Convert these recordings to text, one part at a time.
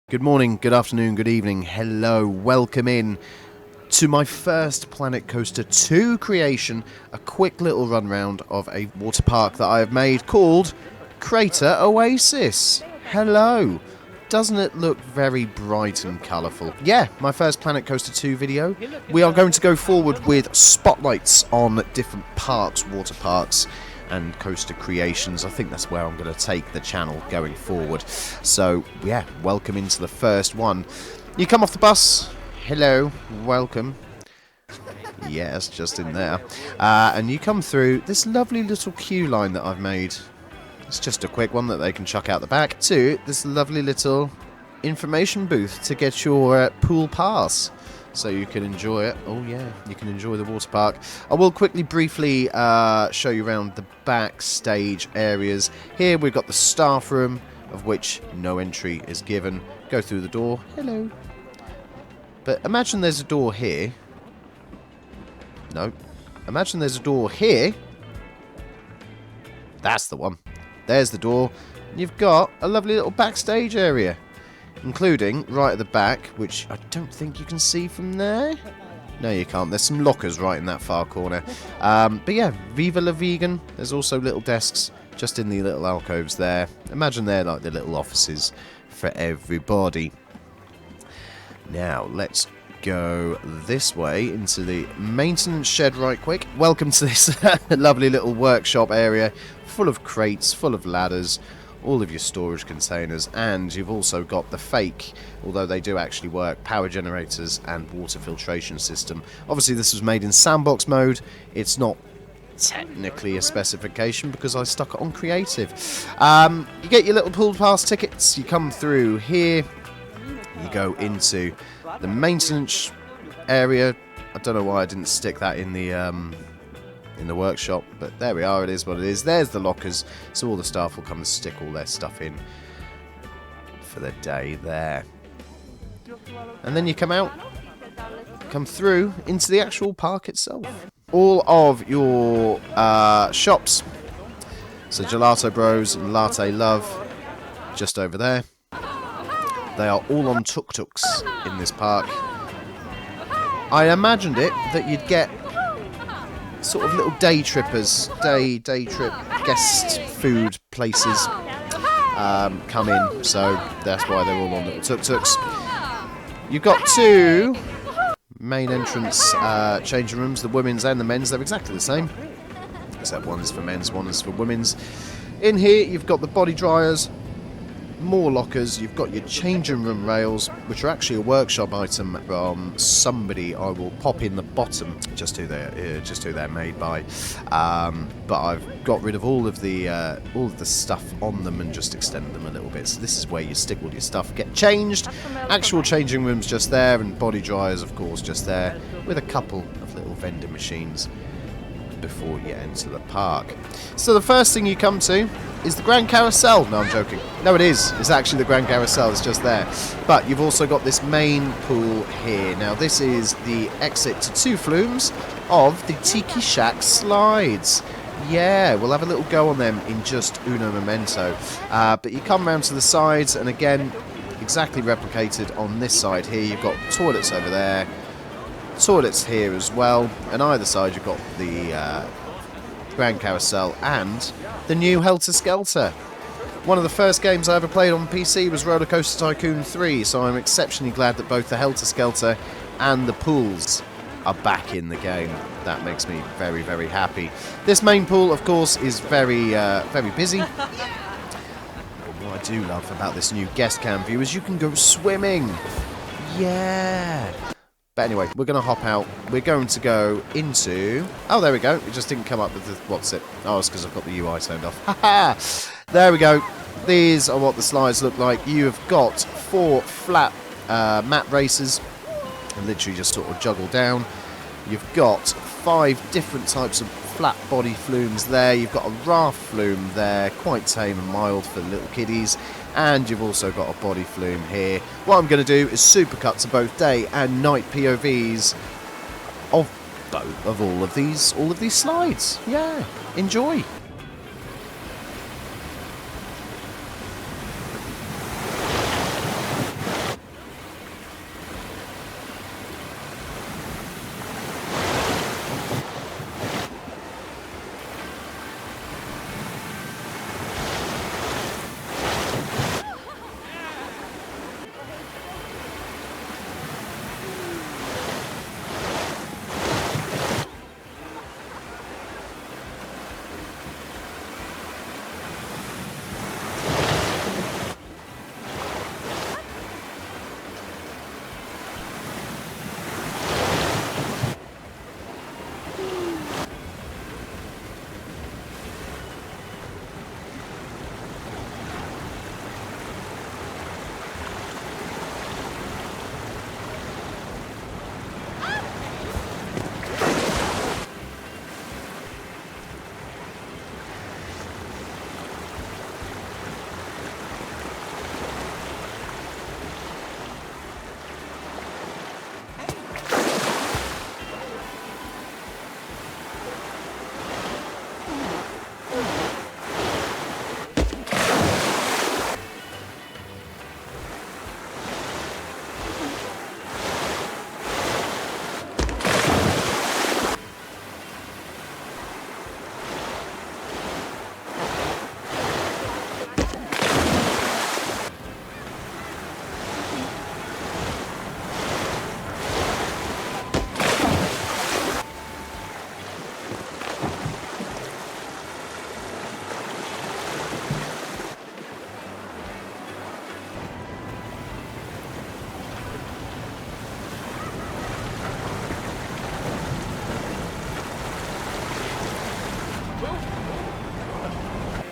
Good morning, good afternoon, good evening, hello, welcome in to my first Planet Coaster 2 creation, a quick little run round of a water park that I have made called Crater Oasis. Hello, doesn't it look very bright and colourful? Yeah, my first Planet Coaster 2 video. We are going to go forward with spotlights on different parks, water parks, and coaster creations. I think that's where I'm going to take the channel going forward. So yeah, welcome into the first one. You come off the bus, hello, welcome. Yes, just in there. And you come through this lovely little queue line that I've made. It's just a quick one that they can chuck out the back to this lovely little information booth to get your pool pass, so you can enjoy it. Oh yeah, you can enjoy the water park. I will quickly briefly show you around the backstage areas. Here we've got the staff room, of which no entry is given. Go through the door. Hello. But imagine there's a door here. No. Imagine there's a door here. That's the one. There's the door. You've got a lovely little backstage area, including right at the back, which I don't think you can see from there. No, you can't. There's some lockers right in that far corner. But yeah, Viva la Vegan. There's also little desks just in the little alcoves there. Imagine they're like the little offices for everybody. Now, let's go this way into the maintenance shed right quick. Welcome to this lovely little workshop area, full of crates, full of ladders, all of your storage containers, and you've also got the fake, although they do actually work, power generators and water filtration system. Obviously this was made in sandbox mode. It's not technically a specification because I stuck it on creative. You get your little pool pass tickets, you come through here, you go into the maintenance area. I don't know why I didn't stick that in the workshop, but there we are, it is what it is. There's the lockers, so all the staff will come and stick all their stuff in for the day there. And then you come through into the actual park itself. All of your shops, so Gelato Bros and Latte Love, just over there. They are all on tuk-tuks in this park. I imagined it that you'd get sort of little day trippers, day trip guest food places come in, so that's why they're all on little tuk-tuks. You've got two main entrance changing rooms, the women's and the men's. They're exactly the same, except one is for men's, one is for women's. In here you've got the body dryers, more lockers, you've got your changing room rails, which are actually a workshop item from somebody. I will pop in the bottom just who they're made by, but I've got rid of all of the stuff on them and just extended them a little bit. So this is where you stick all your stuff, get changed. Actual changing rooms just there, and body dryers of course just there, with a couple of little vending machines before you enter the park. So the first thing you come to is the Grand Carousel. No, I'm joking. No, it is. It's actually the Grand Carousel. It's just there. But you've also got this main pool here. Now, this is the exit to two flumes of the Tiki Shack slides. Yeah, we'll have a little go on them in just uno momento. But you come round to the sides, and again, exactly replicated on this side here. You've got toilets over there, toilets here as well, and either side you've got the Grand Carousel and the new Helter Skelter. One of the first games I ever played on PC was Roller Coaster Tycoon 3, so I'm exceptionally glad that both the Helter Skelter and the pools are back in the game. That makes me very, very happy. This main pool, of course, is very busy. What I do love about this new guest cam view is you can go swimming. Yeah. But anyway, we're going to hop out. We're going to go into... Oh, there we go. It just didn't come up with the... What's it? Oh, it's because I've got the UI turned off. Haha! There we go. These are what the slides look like. You have got 4 flat mat races. And literally just sort of juggle down. You've got 5 different types of flat body flumes there. You've got a raft flume there. Quite tame and mild for little kiddies. And you've also got a body flume here. What I'm going to do is supercut to both day and night POVs of all of these slides. Yeah, enjoy.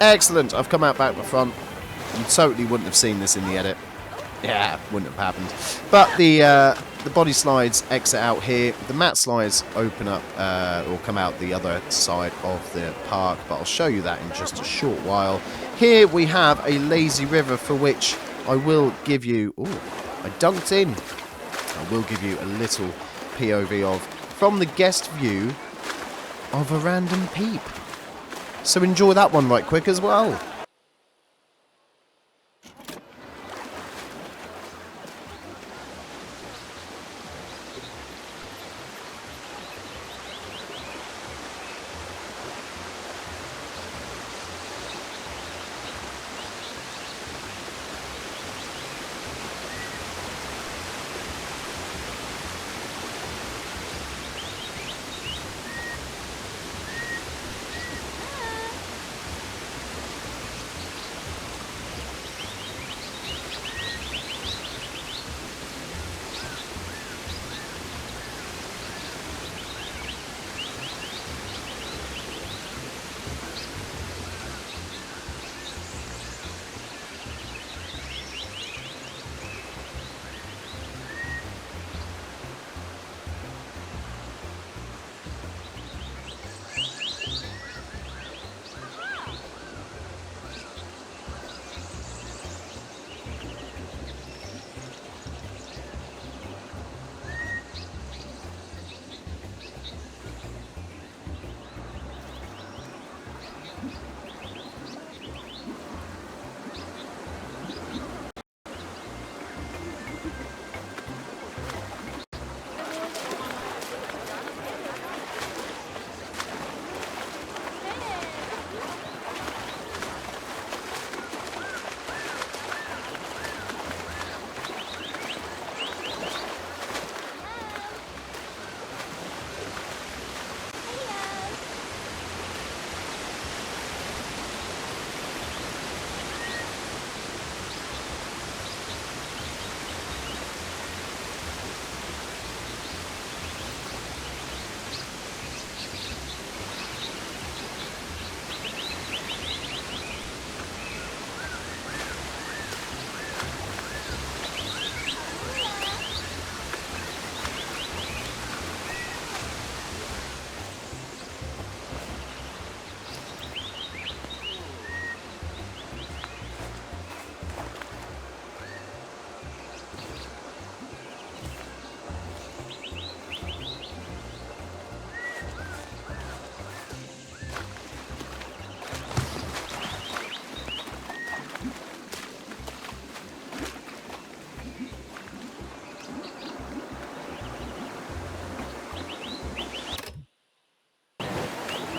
Excellent. I've come out back the front. You totally wouldn't have seen this in the edit. Yeah, wouldn't have happened. But the body slides exit out here. The mat slides open up or come out the other side of the park. But I'll show you that in just a short while. Here we have a lazy river for which I will give you... Ooh, I dunked in. I will give you a little POV of from the guest view of a random peep. So enjoy that one right quick as well.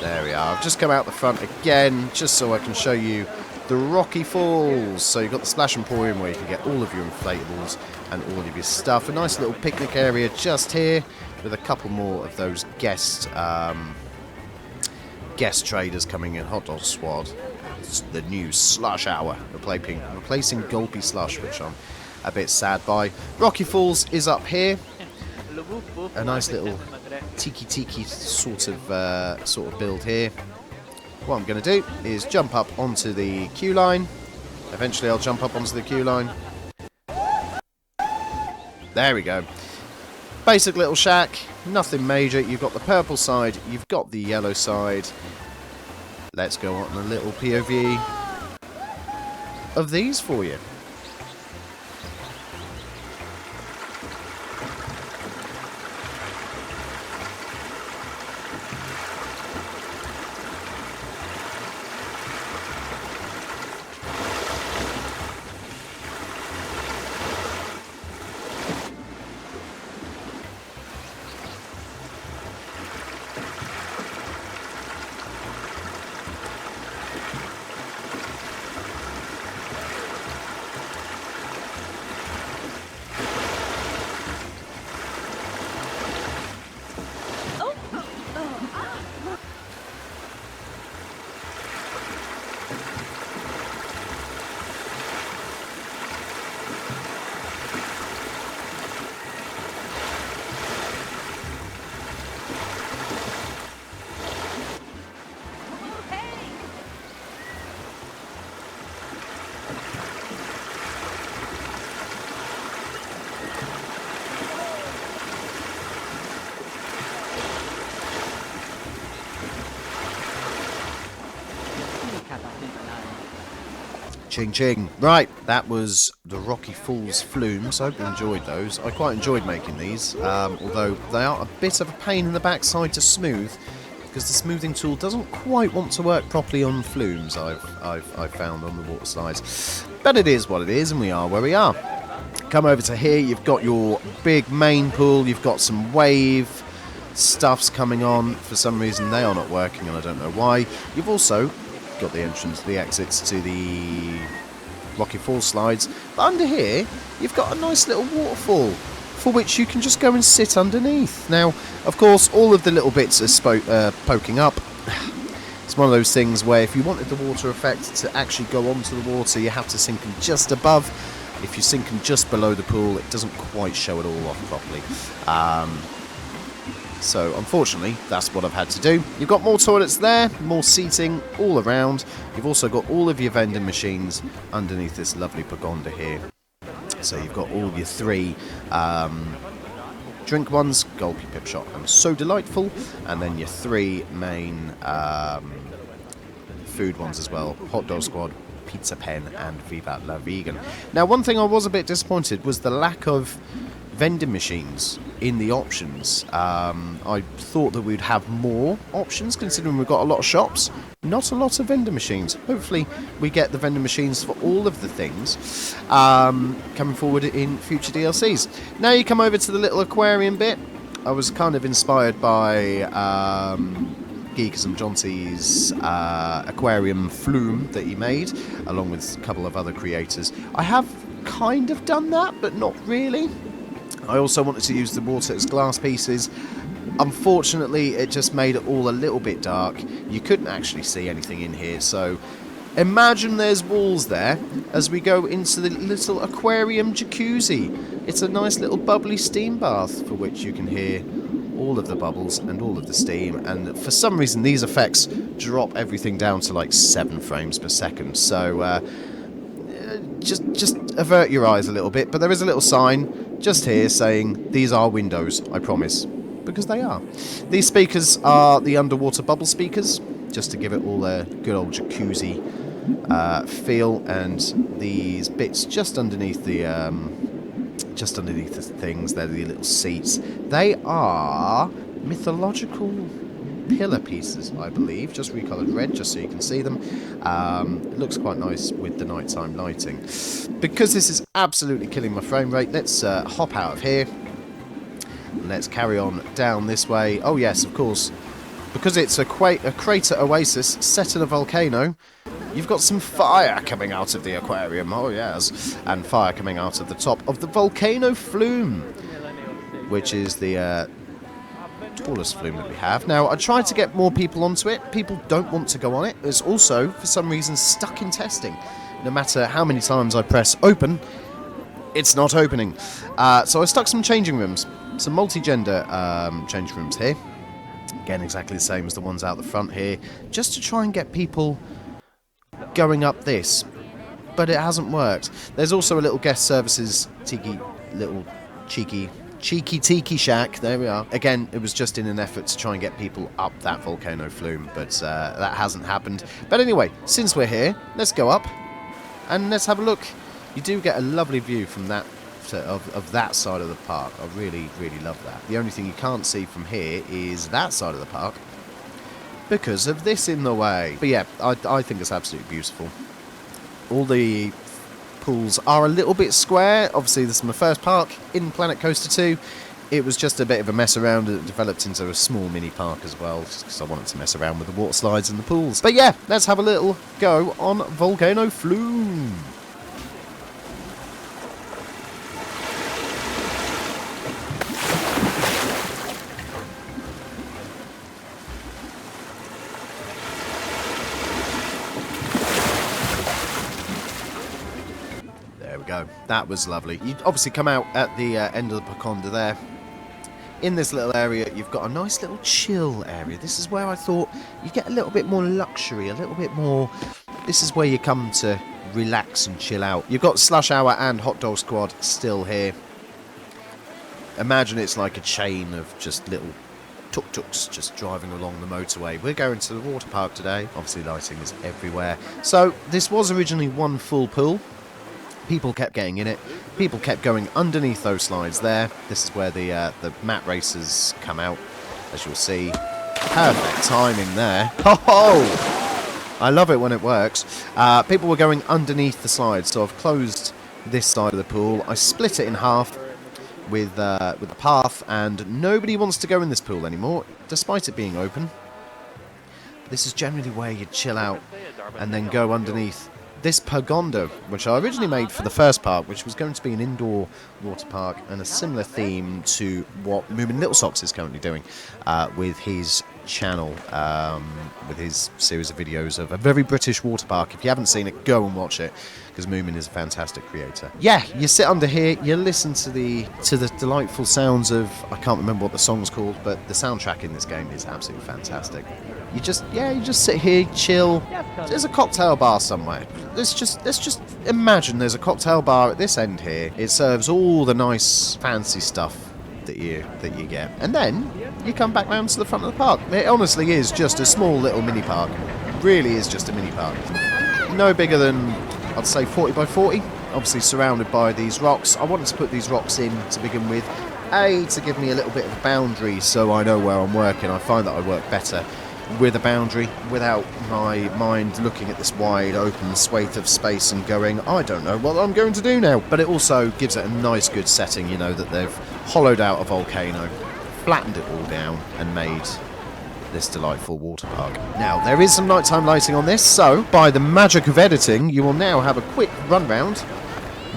There we are. I've just come out the front again, just so I can show you the Rocky Falls. So you've got the Splash Emporium where you can get all of your inflatables and all of your stuff. A nice little picnic area just here with a couple more of those guest traders coming in. Hot Dog Squad. It's the new Slush Hour, replacing Gulpy Slush, which I'm a bit sad by. Rocky Falls is up here. A nice little tiki sort of build here. What I'm going to do is jump up onto the queue line. Eventually I'll jump up onto the queue line. There we go. Basic little shack, nothing major. You've got the purple side, you've got the yellow side. Let's go on a little POV of these for you. Ching ching. Right, that was the Rocky Falls flumes. I hope you enjoyed those. I quite enjoyed making these, although they are a bit of a pain in the backside to smooth, because the smoothing tool doesn't quite want to work properly on flumes, I've found on the water slides. But it is what it is, and we are where we are. Come over to here, you've got your big main pool, you've got some wave stuffs coming on. For some reason they are not working, and I don't know why. You've also got the entrance, the exits to the Rocky Falls slides. But under here, you've got a nice little waterfall for which you can just go and sit underneath. Now, of course, all of the little bits are poking up. It's one of those things where if you wanted the water effect to actually go onto the water, you have to sink them just above. If you sink them just below the pool, it doesn't quite show it all off properly. So, unfortunately, that's what I've had to do. You've got more toilets there, more seating all around. You've also got all of your vending machines underneath this lovely pagoda here. So you've got all your 3 drink ones, Gulpy, Pip Shot, and So Delightful. And then your 3 main food ones as well, Hot Dog Squad, Pizza Pen, and Viva La Vegan. Now, one thing I was a bit disappointed was the lack of vending machines in the options. I thought that we'd have more options, considering we've got a lot of shops. Not a lot of vending machines. Hopefully we get the vending machines for all of the things coming forward in future DLCs. Now you come over to the little aquarium bit. I was kind of inspired by Geekers and Jonty's aquarium flume that he made, along with a couple of other creators. I have kind of done that, but not really. I also wanted to use the water as glass pieces. Unfortunately, it just made it all a little bit dark. You couldn't actually see anything in here, so imagine there's walls there as we go into the little aquarium jacuzzi. It's a nice little bubbly steam bath for which you can hear all of the bubbles and all of the steam, and for some reason these effects drop everything down to like 7 frames per second, so just avert your eyes a little bit. But there is a little sign just here saying these are windows, I promise, because they are. These speakers are the underwater bubble speakers, just to give it all a good old jacuzzi feel. And these bits just underneath the things, they're the little seats. They are mythological pillar pieces, I believe, just recoloured red, just so you can see them. It looks quite nice with the nighttime lighting. Because this is absolutely killing my frame rate, let's hop out of here. Let's carry on down this way. Oh yes, of course, because it's a crater oasis set in a volcano, you've got some fire coming out of the aquarium. Oh yes, and fire coming out of the top of the volcano flume, which is the tallest flume that we have. Now, I tried to get more people onto it. People don't want to go on it. It's also, for some reason, stuck in testing. No matter how many times I press open, it's not opening. So I stuck some changing rooms, some multi-gender changing rooms here. Again, exactly the same as the ones out the front here, just to try and get people going up this. But it hasn't worked. There's also a little guest services little cheeky tiki shack. There we are. Again, it was just in an effort to try and get people up that volcano flume, but that hasn't happened. But anyway, since we're here, let's go up and let's have a look. You do get a lovely view from that of that side of the park. I really love that. The only thing you can't see from here is that side of the park because of this in the way. But yeah, I think it's absolutely beautiful. All the pools are a little bit square. Obviously, this is my first park in Planet Coaster 2. It was just a bit of a mess around, and it developed into a small mini park as well, just because I wanted to mess around with the water slides and the pools. But yeah, let's have a little go on Volcano Flume. Go. That was lovely. You obviously come out at the end of the Paconda there. In this little area, you've got a nice little chill area. This is where I thought you get a little bit more luxury, a little bit more. This is where you come to relax and chill out. You've got Slush Hour and Hot Dog Squad still here. Imagine it's like a chain of just little tuk-tuks just driving along the motorway. We're going to the water park today. Obviously lighting is everywhere. So this was originally one full pool. People kept getting in it. People kept going underneath those slides there. This is where the mat racers come out, as you'll see. Perfect timing there. Ho-ho! I love it when it works. People were going underneath the slides, so I've closed this side of the pool. I split it in half with the path, and nobody wants to go in this pool anymore, despite it being open. This is generally where you chill out and then go underneath this pergola, which I originally made for the first park, which was going to be an indoor water park and a similar theme to what Moomin Little Socks is currently doing with his channel, with his series of videos of a very British water park. If you haven't seen it, go and watch it, because Moomin is a fantastic creator. Yeah, you sit under here, you listen to the delightful sounds of, I can't remember what the song's called, but the soundtrack in this game is absolutely fantastic. You just sit here, chill. There's a cocktail bar somewhere. Let's just imagine there's a cocktail bar at this end here. It serves all the nice fancy stuff that you get, and then you come back round to the front of the park. It honestly is just a small little mini park. It really is just a mini park. No bigger than, I'd say, 40 by 40. Obviously surrounded by these rocks. I wanted to put these rocks in to begin with, to give me a little bit of a boundary so I know where I'm working. I find that I work better with a boundary, without my mind looking at this wide open swathe of space and going, I don't know what I'm going to do now. But it also gives it a nice good setting, you know, that they've hollowed out a volcano, flattened it all down and made this delightful water park. Now, there is some nighttime lighting on this, so by the magic of editing, you will now have a quick run round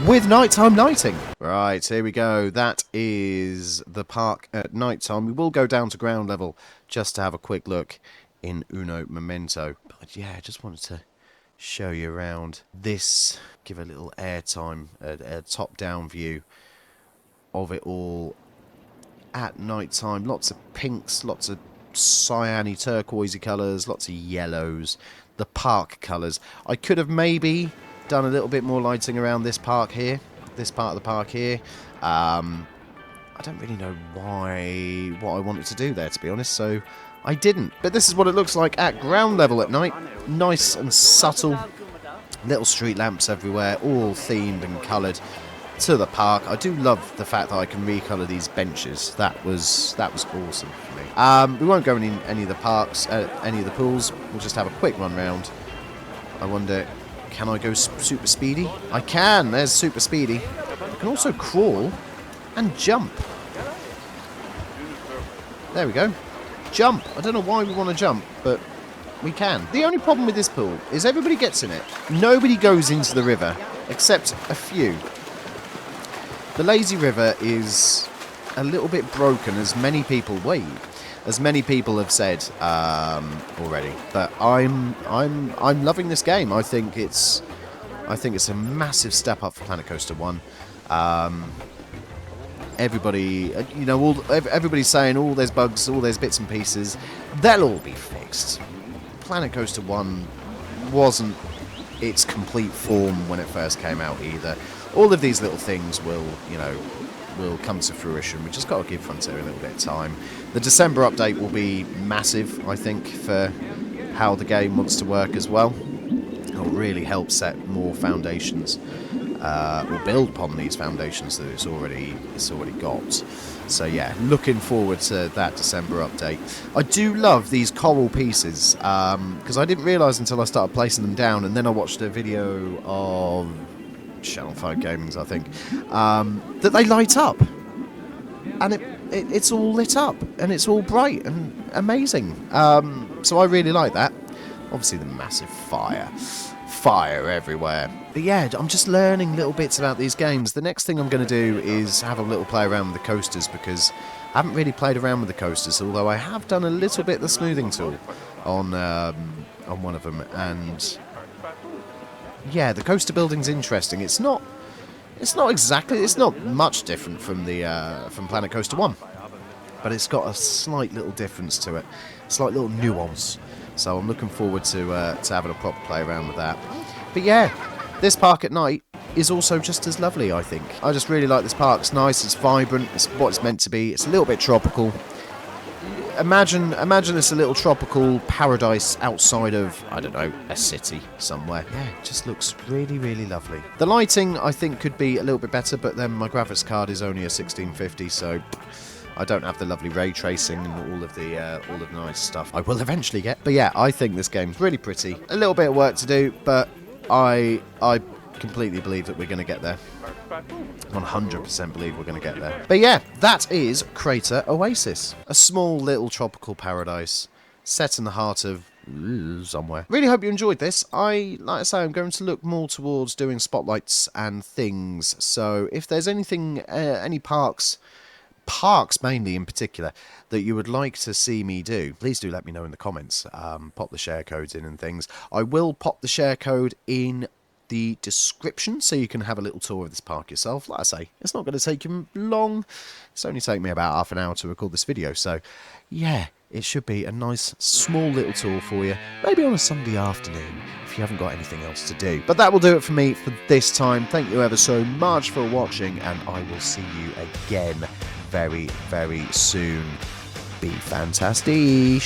with nighttime lighting. Right, here we go. That is the park at nighttime. We will go down to ground level just to have a quick look in uno momento. But yeah, I just wanted to show you around this, give a little airtime, a top-down view of it all at nighttime. Lots of pinks, lots of cyany, turquoisey colours, lots of yellows, the park colours. I could have maybe done a little bit more lighting around this park here, this part of the park here. I don't really know what I wanted to do there, to be honest, so I didn't. But this is what it looks like at ground level at night. Nice and subtle, little street lamps everywhere, all themed and coloured to the park. I do love the fact that I can recolour these benches. That was awesome for me. We won't go in any of the parks, any of the pools. We'll just have a quick run round. I wonder, can I go super speedy? I can. There's super speedy. I can also crawl and jump. There we go. Jump. I don't know why we want to jump, but we can. The only problem with this pool is everybody gets in it. Nobody goes into the river, except a few. The lazy river is a little bit broken, as many people have said already. But I'm loving this game. I think it's a massive step up for Planet Coaster 1. Everybody, you know, everybody's saying, oh, there's bugs, all there's bits and pieces. They'll all be fixed. Planet Coaster 1 wasn't its complete form when it first came out either. All of these little things will come to fruition. We just got to give Frontier a little bit of time. The December update will be massive, I think, for how the game wants to work as well. It'll really help set more foundations, or build upon these foundations that it's already got. So yeah, looking forward to that December update. I do love these coral pieces, because I didn't realise until I started placing them down, and then I watched a video of Channel 5 Gaming's, I think, that they light up, and it's all lit up, and it's all bright and amazing. So I really like that. Obviously the massive fire everywhere. But yeah, I'm just learning little bits about these games. The next thing I'm going to do is have a little play around with the coasters, because I haven't really played around with the coasters, although I have done a little bit of the smoothing tool on one of them, and yeah, the coaster building's interesting. It's not much different from from Planet Coaster 1, but it's got a slight little difference to it, slight little nuance. So I'm looking forward to having a proper play around with that. But yeah, this park at night is also just as lovely, I think. I just really like this park. It's nice, it's vibrant, it's what it's meant to be. It's a little bit tropical. imagine this a little tropical paradise outside of, I don't know, a city somewhere. Yeah, it just looks really, really lovely. The lighting, I think, could be a little bit better, but then my graphics card is only a 1650, so I don't have the lovely ray tracing and all of the nice stuff I will eventually get. But yeah, I think this game's really pretty. A little bit of work to do, but I completely believe that we're going to get there. 100% believe we're going to get there. But yeah, that is Crater Oasis. A small little tropical paradise set in the heart of somewhere. Really hope you enjoyed this. Like I say, I'm going to look more towards doing spotlights and things. So if there's anything, any parks mainly in particular, that you would like to see me do, please do let me know in the comments. Pop the share codes in and things. I will pop the share code in the description so you can have a little tour of this park yourself. Like I say, it's not going to take you long. It's only taken me about half an hour to record this video, so yeah, it should be a nice small little tour for you, maybe on a Sunday afternoon if you haven't got anything else to do. But that will do it for me for this time. Thank you ever so much for watching, and I will see you again very, very soon. Be fantastic.